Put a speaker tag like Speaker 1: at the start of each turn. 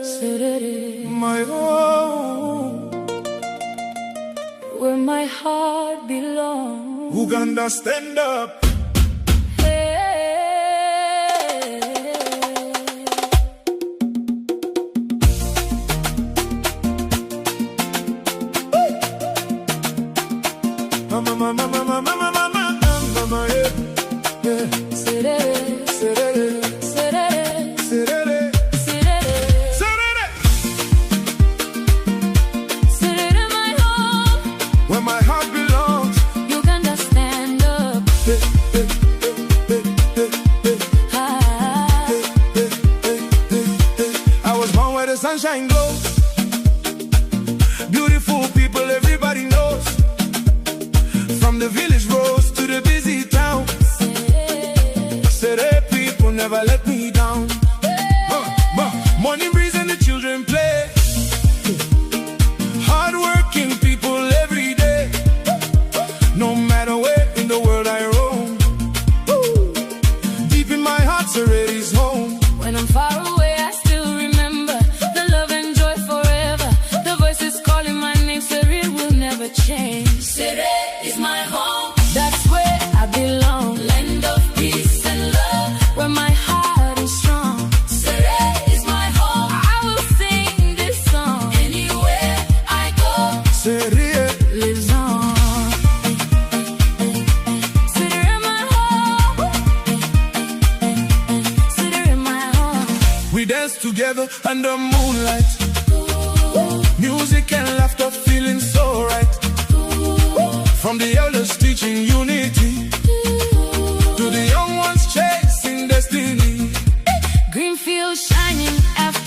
Speaker 1: Serere,
Speaker 2: my home,
Speaker 1: where my heart belongs.
Speaker 2: Uganda, stand up. Mama, mama, mama, mama, mama, mama, yeah, yeah.
Speaker 1: Serere,
Speaker 2: Serere,
Speaker 1: serere,
Speaker 2: serere,
Speaker 1: serere,
Speaker 2: serere.
Speaker 1: serere, my home,
Speaker 2: Where my heart belongs.
Speaker 1: Uganda, stand up.
Speaker 2: Hey, hey, hey, hey, hey,
Speaker 1: Ah,
Speaker 2: hey, hey, hey, hey, hey. I was born where the sunshine glows. Beautiful people, everybody knows. From the village roads to the busy town, Serere people never let me down. Morning breeze and the children play. Hard-working people every day. No matter where in the world I roam, deep in my heart, Serere's home.
Speaker 1: when I'm far away, I still remember the love and joy forever. The voices calling my name, Serere will never change. Serere is my home, that's where I belong. Land of peace and love, where my heart is strong. Serere is my home, I will sing this song. Anywhere I go,
Speaker 2: Serere
Speaker 1: lives on. Serere my home, Serere my home.
Speaker 2: we dance together under moonlight. Music and laughter feeling so right. From the elders teaching unity to the young ones chasing destiny.
Speaker 1: Green fields shining after